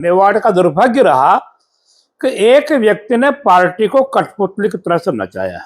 मेवाड़ का दुर्भाग्य रहा कि एक व्यक्ति ने पार्टी को कठपुतली की तरह से नचाया।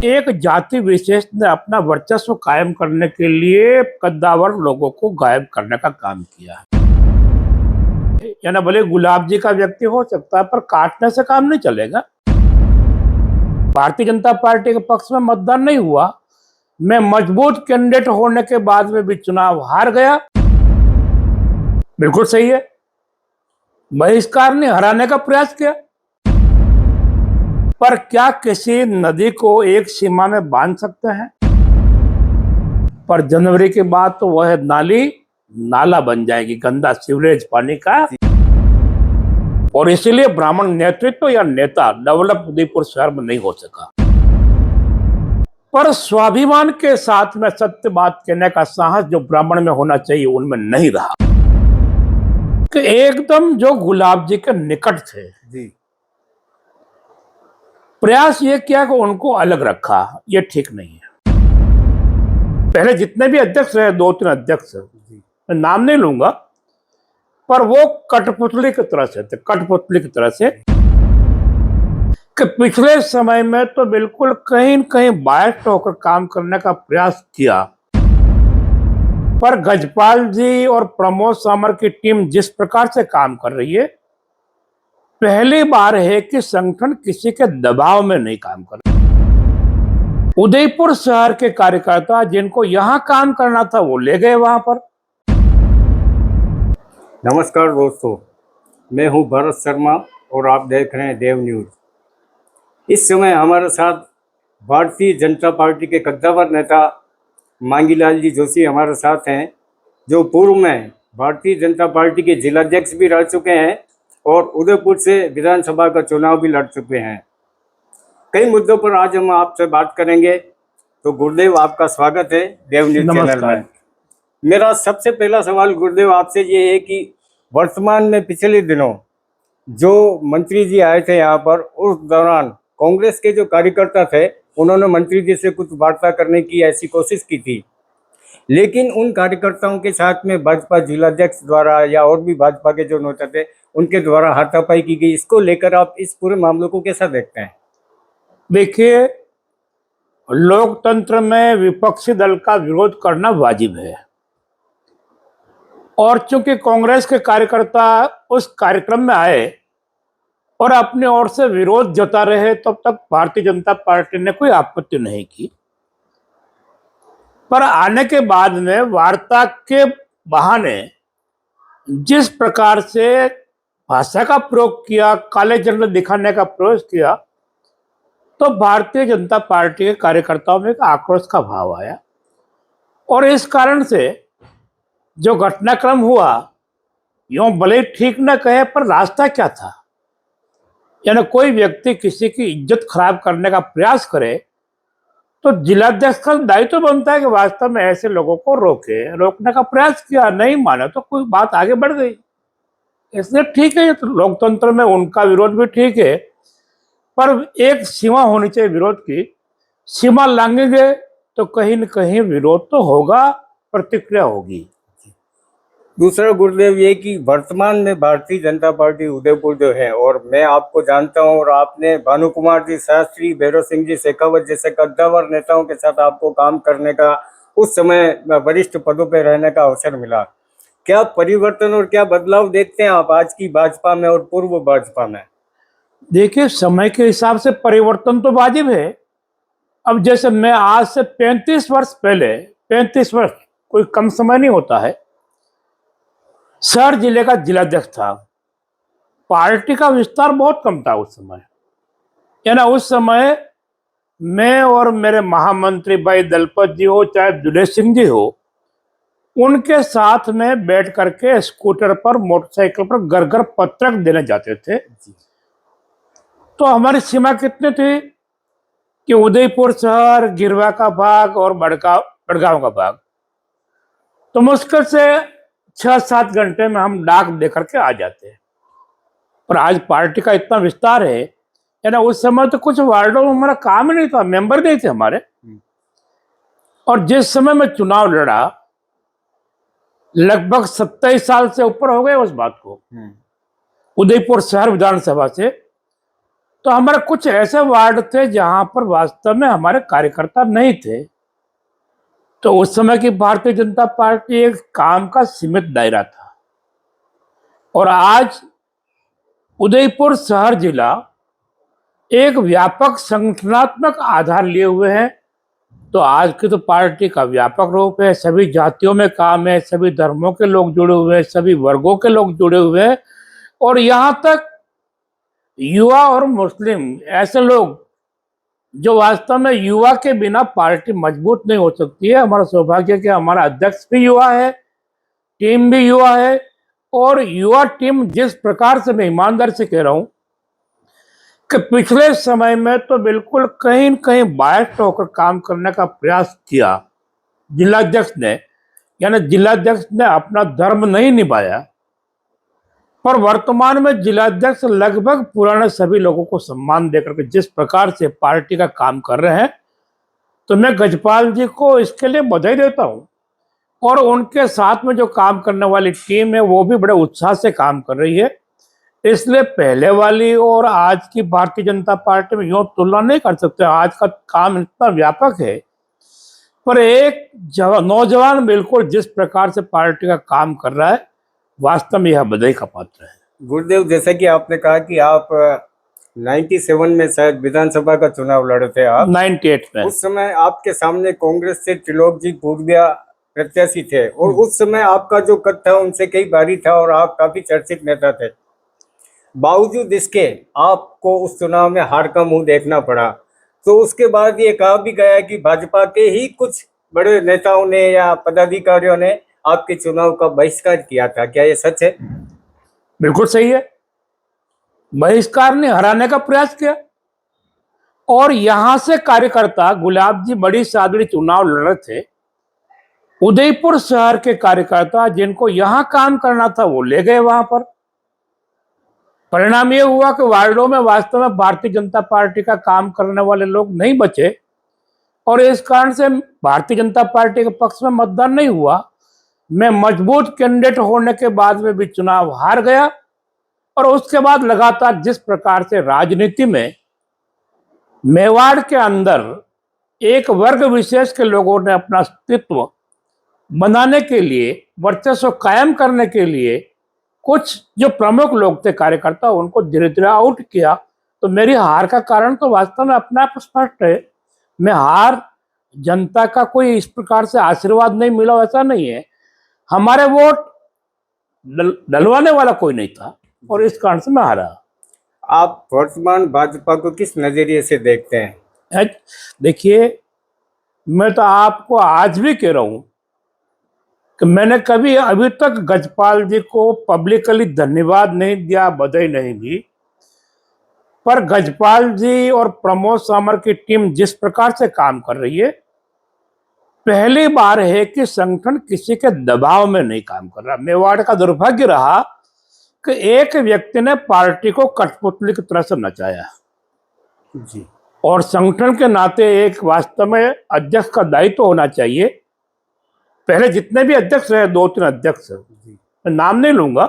एक जाति विशेष ने अपना वर्चस्व कायम करने के लिए कद्दावर लोगों को गायब करने का काम किया। यानी भले गुलाब जी का व्यक्ति हो सकता है, पर काटने से काम नहीं चलेगा। भारतीय जनता पार्टी के पक्ष में मतदान नहीं हुआ। मैं मजबूत कैंडिडेट होने के बाद में भी चुनाव हार गया, बिल्कुल सही है। बहिष्कार ने हराने का प्रयास किया, पर क्या किसी नदी को एक सीमा में बांध सकते हैं? पर जनवरी के बाद तो वह नाली नाला बन जाएगी, गंदा सीवरेज पानी का। और इसीलिए ब्राह्मण नेतृत्व या नेता डेवलप उदयपुर शहर में नहीं हो सका। पर स्वाभिमान के साथ में सत्य बात कहने का साहस जो ब्राह्मण में होना चाहिए उनमें नहीं रहा। कि एकदम जो गुलाब जी के निकट थे जी, प्रयास ये किया कि उनको अलग रखा। ये ठीक नहीं है। पहले जितने भी अध्यक्ष रहे, 2-3 अध्यक्ष, मैं नाम नहीं लूंगा, पर वो कठपुतली की तरह से थे, कठपुतली की तरह से। कि पिछले समय में तो बिल्कुल कहीं न कहीं बायस्ड होकर काम करने का प्रयास किया, पर गजपाल जी और प्रमोद सामर की टीम जिस प्रकार से काम कर रही है, पहली बार है कि संगठन किसी के दबाव में नहीं काम कर रहा। उदयपुर शहर के कार्यकर्ता जिनको यहां काम करना था वो ले गए वहां पर। नमस्कार दोस्तों, मैं हूं भरत शर्मा और आप देख रहे हैं देव न्यूज। इस समय हमारे साथ भारतीय जनता पार्टी के कद्दावर नेता मांगीलाल जी जोशी हमारे साथ हैं, जो पूर्व में भारतीय जनता पार्टी के जिलाध्यक्ष भी रह चुके हैं और उदयपुर से विधानसभा का चुनाव भी लड़ चुके हैं। कई मुद्दों पर आज हम आपसे बात करेंगे। तो गुरुदेव, आपका स्वागत है देव न्यूज चैनल में। मेरा सबसे पहला सवाल गुरुदेव आपसे ये है कि वर्तमान में पिछले दिनों जो मंत्री जी आए थे यहाँ पर, उस दौरान कांग्रेस के जो कार्यकर्ता थे उन्होंने मंत्री जी से कुछ वार्ता करने की ऐसी कोशिश की थी, लेकिन उन कार्यकर्ताओं के साथ में भाजपा जिलाध्यक्ष द्वारा या और भी भाजपा के जो नेता थे उनके द्वारा हाथापाई की गई। इसको लेकर आप इस पूरे मामले को कैसा देखते हैं? देखिए, लोकतंत्र में विपक्षी दल का विरोध करना वाजिब है, और चूंकि कांग्रेस के कार्यकर्ता उस कार्यक्रम में आए और अपने ओर से विरोध जता रहे, तब तक भारतीय जनता पार्टी ने कोई आपत्ति नहीं की। पर आने के बाद में वार्ता के बहाने जिस प्रकार से भाषा का प्रयोग किया, काले झंडे दिखाने का प्रयास किया, तो भारतीय जनता पार्टी के कार्यकर्ताओं में एक आक्रोश का भाव आया। और इस कारण से जो घटनाक्रम हुआ, यूं भले ठीक न कहे, पर रास्ता क्या था? यानी कोई व्यक्ति किसी की इज्जत खराब करने का प्रयास करे तो जिलाध्यक्ष का दायित्व तो बनता है कि वास्तव में ऐसे लोगों को रोकने का प्रयास किया। नहीं माना तो कोई बात आगे बढ़ गई, इसलिए ठीक है। तो लोकतंत्र में उनका विरोध भी ठीक है, पर एक सीमा होनी चाहिए विरोध की। सीमा लांघेंगे तो कहीं न कहीं विरोध तो होगा, प्रतिक्रिया होगी। दूसरा गुरुदेव ये कि वर्तमान में भारतीय जनता पार्टी उदयपुर जो है, और मैं आपको जानता हूं और आपने भानु कुमार जी शास्त्री, भैरव सिंह जी शेखावत जैसे कद्दावर नेताओं के साथ आपको काम करने का, उस समय वरिष्ठ पदों पर रहने का अवसर मिला। क्या परिवर्तन और क्या बदलाव देखते हैं आप आज की भाजपा में और पूर्व भाजपा में? देखिए, समय के हिसाब से परिवर्तन तो वाजिब है। अब जैसे मैं आज से 35 वर्ष पहले, 35 वर्ष कोई कम समय नहीं होता है, शहर जिले का जिलाध्यक्ष था। पार्टी का विस्तार बहुत कम था उस समय। यानी उस समय मैं और मेरे महामंत्री भाई दलपत जी हो, चाहे दुलेश सिंह जी हो, उनके साथ में बैठ करके स्कूटर पर, मोटरसाइकिल पर घर घर पत्रक देने जाते थे। तो हमारी सीमा कितनी थी कि उदयपुर शहर, गिरवा का भाग और बड़गांव का भाग, तो मुश्किल से 6-7 घंटे में हम डाक दे करके आ जाते हैं। पर आज पार्टी का इतना विस्तार है, यानी उस समय तो कुछ वार्डों में हमारा काम ही नहीं था, मेंबर नहीं थे हमारे। और जिस समय मैं चुनाव लड़ा, लगभग 27 साल से ऊपर हो गए उस बात को, उदयपुर शहर विधानसभा से। तो हमारे कुछ ऐसे वार्ड थे जहां पर वास्तव में हमारे कार्यकर्ता नहीं थे। तो उस समय की भारतीय जनता पार्टी एक काम का सीमित दायरा था, और आज उदयपुर शहर जिला एक व्यापक संगठनात्मक आधार लिए हुए है। तो आज की तो पार्टी का व्यापक रूप है, सभी जातियों में काम है, सभी धर्मों के लोग जुड़े हुए हैं, सभी वर्गों के लोग जुड़े हुए हैं, और यहां तक युवा और मुस्लिम ऐसे लोग जो वास्तव में युवा के बिना पार्टी मजबूत नहीं हो सकती है। हमारा सौभाग्य है कि हमारा अध्यक्ष भी युवा है, टीम भी युवा है, और युवा टीम जिस प्रकार से, मैं ईमानदारी से कह रहा हूं कि पिछले समय में तो बिल्कुल कहीं न कहीं बायस्ड होकर काम करने का प्रयास किया जिलाध्यक्ष ने, यानी जिलाध्यक्ष ने अपना धर्म नहीं निभाया। पर वर्तमान में जिलाध्यक्ष लगभग पुराने सभी लोगों को सम्मान देकर के जिस प्रकार से पार्टी का काम कर रहे हैं, तो मैं गजपाल जी को इसके लिए बधाई देता हूं। और उनके साथ में जो काम करने वाली टीम है वो भी बड़े उत्साह से काम कर रही है। इसलिए पहले वाली और आज की भारतीय जनता पार्टी में यूं तुलना नहीं कर सकते। आज का काम इतना व्यापक है, पर एक नौजवान बिल्कुल जिस प्रकार से पार्टी का काम कर रहा है, वास्तव में यह बधाई का पात्र है। गुरुदेव, जैसा कि आपने कहा कि आप 97 में शायद विधानसभा का चुनाव लड़े थे आप, 98 में। उस समय आपके सामने कांग्रेस से त्रिलोक जी पूर्विया प्रत्याशी थे, और उस समय आपका जो कद था उनसे कई भारी था और आप काफी चर्चित नेता थे। बावजूद इसके आपको उस चुनाव में हार का मुंह देखना पड़ा। तो उसके बाद ये कहा भी गया कि भाजपा के ही कुछ बड़े नेताओं ने या पदाधिकारियों ने आपके चुनाव का बहिष्कार किया था, क्या ये सच है? बिल्कुल सही है, बहिष्कार ने हराने का प्रयास किया, और यहां से कार्यकर्ता गुलाब जी बड़ी सादड़ी चुनाव लड़ रहे थे। उदयपुर शहर के कार्यकर्ता जिनको यहां काम करना था वो ले गए वहां पर। परिणाम ये हुआ कि वार्डों में वास्तव में भारतीय जनता पार्टी का काम करने वाले लोग नहीं बचे, और इस कारण से भारतीय जनता पार्टी के पक्ष में मतदान नहीं हुआ। मैं मजबूत कैंडिडेट होने के बाद में भी चुनाव हार गया, और उसके बाद लगातार जिस प्रकार से राजनीति में मेवाड़ के अंदर एक वर्ग विशेष के लोगों ने अपना अस्तित्व बनाने के लिए, वर्चस्व कायम करने के लिए कुछ जो प्रमुख लोग थे कार्यकर्ता, उनको धीरे धीरे आउट किया। तो मेरी हार का कारण तो वास्तव में अपने आप स्पष्ट है। मैं हार, जनता का कोई इस प्रकार से आशीर्वाद नहीं मिला ऐसा नहीं है, हमारे वोट डलवाने वाला कोई नहीं था, और इस कारण से मैं हारा। आप वर्तमान भाजपा को किस नजरिए से देखते हैं? देखिए, मैं तो आपको आज भी कह रहा हूं कि मैंने कभी अभी तक गजपाल जी को पब्लिकली धन्यवाद नहीं दिया, बधाई नहीं दी। पर गजपाल जी और प्रमोद सामर की टीम जिस प्रकार से काम कर रही है, पहली बार है कि संगठन किसी के दबाव में नहीं काम कर रहा। मेवाड़ का दुर्भाग्य रहा कि एक व्यक्ति ने पार्टी को कठपुतली की तरह से नचाया जी, और संगठन के नाते एक वास्तव में अध्यक्ष का दायित्व होना चाहिए। पहले जितने भी अध्यक्ष रहे, 2-3 अध्यक्ष, मैं नाम नहीं लूंगा,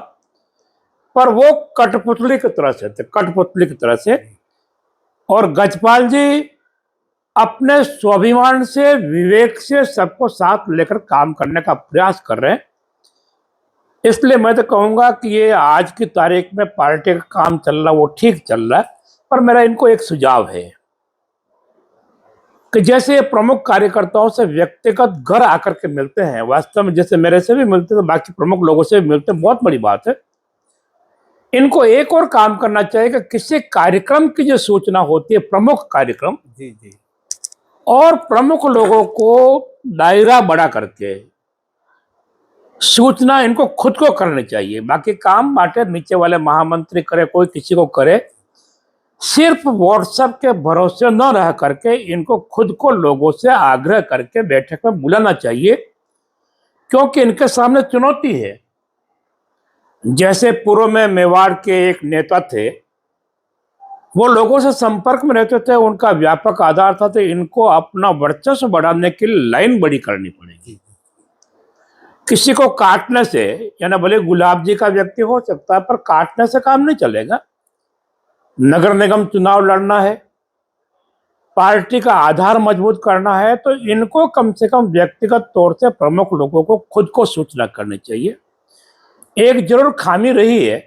पर वो कठपुतली की तरह से थे, कठपुतली की तरह से। और गजपाल जी अपने स्वाभिमान से, विवेक से सबको साथ लेकर काम करने का प्रयास कर रहे हैं। इसलिए मैं तो कहूंगा कि ये आज की तारीख में पार्टी का काम चल रहा वो ठीक चल रहा है। पर मेरा इनको एक सुझाव है कि जैसे प्रमुख कार्यकर्ताओं से व्यक्तिगत घर आकर के मिलते हैं, वास्तव में जैसे मेरे से भी मिलते हैं, तो बाकी प्रमुख लोगों से भी मिलते हैं, बहुत बड़ी बात है। इनको एक और काम करना चाहिए कि किसी कार्यक्रम की जो सूचना होती है, प्रमुख कार्यक्रम, जी जी, और प्रमुख लोगों को दायरा बड़ा करके सूचना इनको खुद को करनी चाहिए। बाकी काम बांटे नीचे वाले महामंत्री करे, कोई किसी को करे। सिर्फ व्हाट्सएप के भरोसे न रह करके इनको खुद को लोगों से आग्रह करके बैठक में बुलाना चाहिए, क्योंकि इनके सामने चुनौती है। जैसे पूर्व में मेवाड़ के एक नेता थे, वो लोगों से संपर्क में रहते थे, उनका व्यापक आधार था, तो इनको अपना वर्चस्व बढ़ाने के लिए लाइन बड़ी करनी पड़ेगी। किसी को काटने से, यानी भले गुलाब जी का व्यक्ति हो सकता है, पर काटने से काम नहीं चलेगा। नगर निगम चुनाव लड़ना है, पार्टी का आधार मजबूत करना है, तो इनको कम से कम व्यक्तिगत तौर से प्रमुख लोगों को खुद को सूचना करनी चाहिए। एक जरूर खामी रही है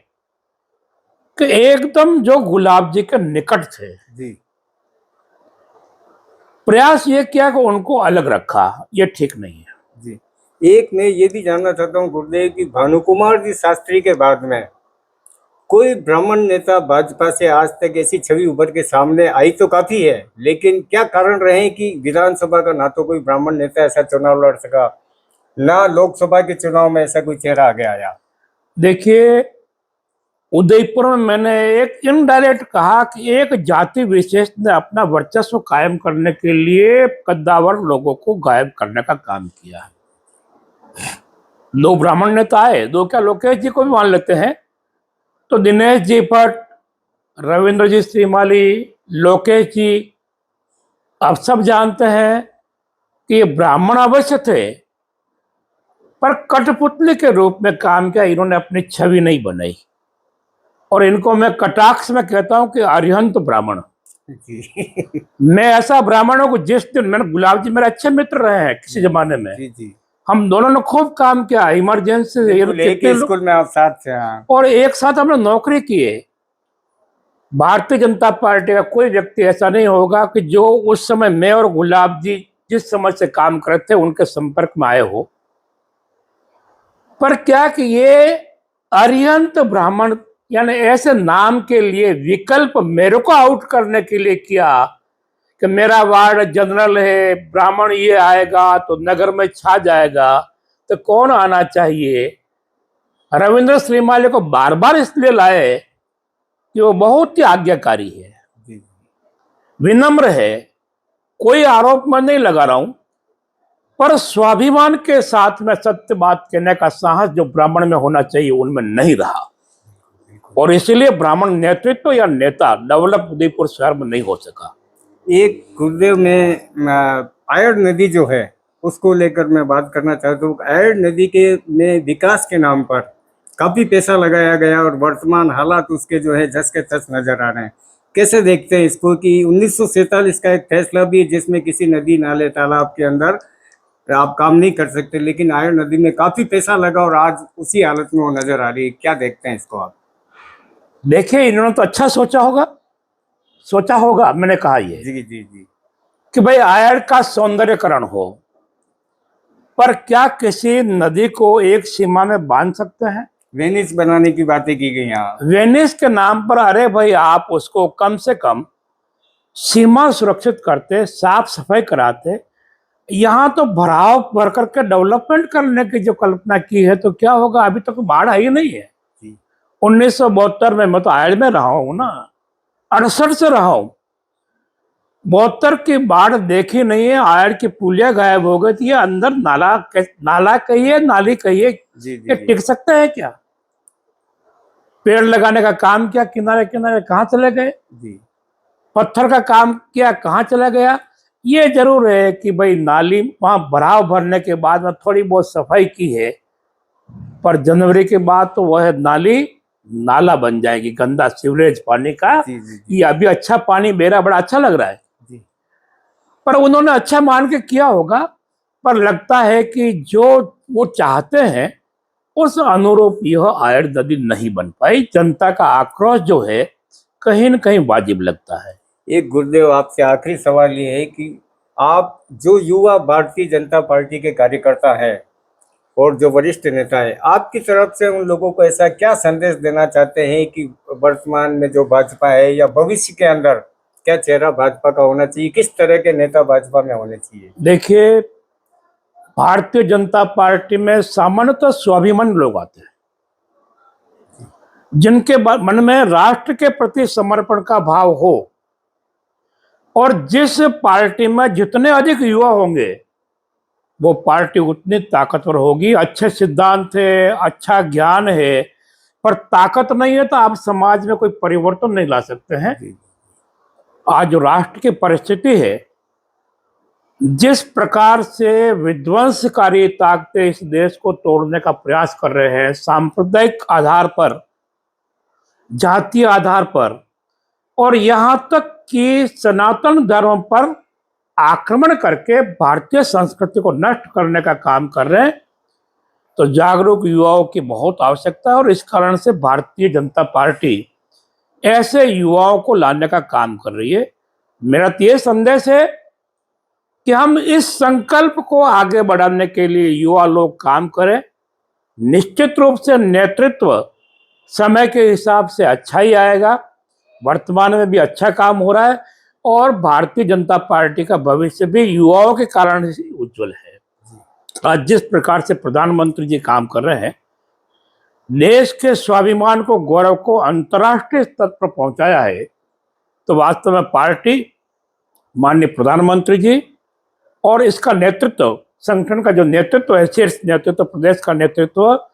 कि एकदम जो गुलाब जी के निकट थे, जी प्रयास ये किया कि उनको अलग रखा, ये ठीक नहीं है। जी। एक मैं ये भी जानना चाहता हूँ गुरुदेव की भानुकुमार जी शास्त्री के बाद में कोई ब्राह्मण नेता भाजपा से आज तक ऐसी छवि उभर के सामने आई तो काफी है, लेकिन क्या कारण रहे कि विधानसभा का ना तो कोई ब्राह्मण नेता ऐसा चुनाव लड़ सका, ना लोकसभा के चुनाव में ऐसा कोई चेहरा आगे आया। देखिए, उदयपुर में मैंने एक इनडायरेक्ट कहा कि एक जाति विशेष ने अपना वर्चस्व कायम करने के लिए कद्दावर लोगों को गायब करने का काम किया है। दो ब्राह्मण नेता आए, दो क्या लोकेश जी को भी मान लेते हैं, तो दिनेश जी भट्ट, रविंद्र जी श्रीमाली, लोकेश जी, आप सब जानते हैं कि ये ब्राह्मण अवश्य थे, पर कठपुतली के रूप में काम किया। इन्होंने अपनी छवि नहीं बनाई, और इनको मैं कटाक्ष में कहता हूं कि अरिहंत ब्राह्मण। जी मैं ऐसा ब्राह्मणों को, जिस दिन मैंने, गुलाब जी मेरे अच्छे मित्र रहे हैं किसी जमाने में, जी जी। हम दोनों ने खूब काम किया, इमरजेंसी लेके स्कूल में आप साथ थे। हाँ। और एक साथ हमने नौकरी किए। भारतीय जनता पार्टी का कोई व्यक्ति ऐसा नहीं होगा कि जो उस समय मैं और गुलाब जी जिस समय से काम करते थे उनके संपर्क में आए हो। पर क्या कि ये अरिहंत ब्राह्मण, यानी ऐसे नाम के लिए विकल्प मेरे को आउट करने के लिए किया कि मेरा वार्ड जनरल है, ब्राह्मण ये आएगा तो नगर में छा जाएगा, तो कौन आना चाहिए। रविंद्र श्रीमाली को बार बार इसलिए लाए कि वो बहुत ही आज्ञाकारी है, जी विनम्र है, कोई आरोप मैं नहीं लगा रहा हूं, पर स्वाभिमान के साथ में सत्य बात कहने का साहस जो ब्राह्मण में होना चाहिए उनमें नहीं रहा, और इसीलिए ब्राह्मण नेतृत्व या नेता डेवलप उदयपुर शहर में नहीं हो सका। एक गुरुदेव में आयर नदी जो है उसको लेकर मैं बात करना चाहता हूँ। आयर नदी के में विकास के नाम पर काफी पैसा लगाया गया और वर्तमान हालात उसके जो है जस के तस नजर आ रहे हैं। कैसे देखते हैं इसको कि 1947 का एक फैसला भी जिसमें किसी नदी नाले तालाब के अंदर आप काम नहीं कर सकते, लेकिन आयर नदी में काफी पैसा लगा और आज उसी हालत में वो नजर आ रही है। क्या देखते हैं इसको आप? देखिए, इन्होंने तो अच्छा सोचा होगा, मैंने कहा ये जी जी जी कि भाई आयर का सौंदर्यकरण हो, पर क्या किसी नदी को एक सीमा में बांध सकते हैं? वेनिस बनाने की बातें की गई यहाँ। वेनिस के नाम पर, अरे भाई आप उसको कम से कम सीमा सुरक्षित करते, साफ सफाई कराते। यहाँ तो भराव भर करके डेवलपमेंट करने की जो कल्पना की है, तो क्या होगा? अभी तक तो बाढ़ आई नहीं है। 1972 में मैं तो आयल में रहा हूं ना, 68 से रहा हूं, 72 की बाढ़ देखी नहीं है। आयल की पुलिया गायब हो गई थी, ये अंदर नाला कहिए, नाली कहिए, ये टिक सकता है क्या? पेड़ लगाने का काम किया, किनारे किनारे कहाँ चले गए? जी पत्थर का काम किया, कहाँ चला गया? ये जरूर है कि भाई नाली वहां भराव भरने के बाद में थोड़ी बहुत सफाई की है, पर जनवरी के बाद तो वह नाली नाला बन जाएगी, गंदा सीवरेज पानी का। जी जी जी ये अभी अच्छा पानी मेरा बड़ा अच्छा लग रहा है, जी। पर उन्होंने अच्छा मान के किया होगा, पर लगता है कि जो वो चाहते हैं उस अनुरूप यह आयर नदी नहीं बन पाई। जनता का आक्रोश जो है कहीं न कहीं वाजिब लगता है। एक गुरुदेव आपसे आखिरी सवाल ये है कि आप जो युवा भारतीय जनता पार्टी के कार्यकर्ता है और जो वरिष्ठ नेता है, आपकी तरफ से उन लोगों को ऐसा क्या संदेश देना चाहते हैं कि वर्तमान में जो भाजपा है या भविष्य के अंदर क्या चेहरा भाजपा का होना चाहिए, किस तरह के नेता भाजपा में होने चाहिए? देखिए, भारतीय जनता पार्टी में सामान्यतः स्वाभिमान लोग आते हैं, जिनके मन में राष्ट्र के प्रति समर्पण का भाव हो, और जिस पार्टी में जितने अधिक युवा होंगे वो पार्टी उतनी ताकतवर होगी। अच्छे सिद्धांत है, अच्छा ज्ञान है, पर ताकत नहीं है तो आप समाज में कोई परिवर्तन नहीं ला सकते हैं। आज जो राष्ट्र की परिस्थिति है, जिस प्रकार से विध्वंसकारी ताकतें इस देश को तोड़ने का प्रयास कर रहे हैं, सांप्रदायिक आधार पर, जातीय आधार पर, और यहां तक कि सनातन धर्म पर आक्रमण करके भारतीय संस्कृति को नष्ट करने का काम कर रहे हैं, तो जागरूक युवाओं की बहुत आवश्यकता है। और इस कारण से भारतीय जनता पार्टी ऐसे युवाओं को लाने का काम कर रही है। मेरा तो ये संदेश है कि हम इस संकल्प को आगे बढ़ाने के लिए युवा लोग काम करें। निश्चित रूप से नेतृत्व समय के हिसाब से अच्छा ही आएगा। वर्तमान में भी अच्छा काम हो रहा है और भारतीय जनता पार्टी का भविष्य भी युवाओं के कारण ही उज्जवल है। आज जिस प्रकार से प्रधानमंत्री जी काम कर रहे हैं, देश के स्वाभिमान को, गौरव को अंतर्राष्ट्रीय स्तर पर पहुंचाया है, तो वास्तव में पार्टी, माननीय प्रधानमंत्री जी और इसका नेतृत्व, संगठन का जो नेतृत्व है, शीर्ष नेतृत्व, प्रदेश का नेतृत्व,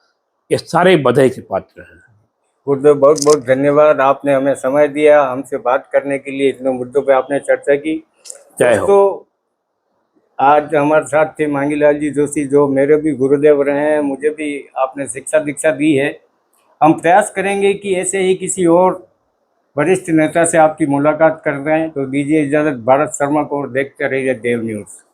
ये सारे बधाई के पात्र हैं। गुरुदेव, बहुत बहुत धन्यवाद। आपने हमें समय दिया, हमसे बात करने के लिए, इतने मुद्दों पे आपने चर्चा की। जय हो। दोस्तों, आज हमारे साथ थे मांगीलाल जी जोशी, जो मेरे भी गुरुदेव रहे हैं, मुझे भी आपने शिक्षा दीक्षा दी है। हम प्रयास करेंगे कि ऐसे ही किसी और वरिष्ठ नेता से आपकी मुलाकात कर रहे हैं। तो दीजिए इजाज़त, भारत शर्मा को, और देखते रहिए देव न्यूज़।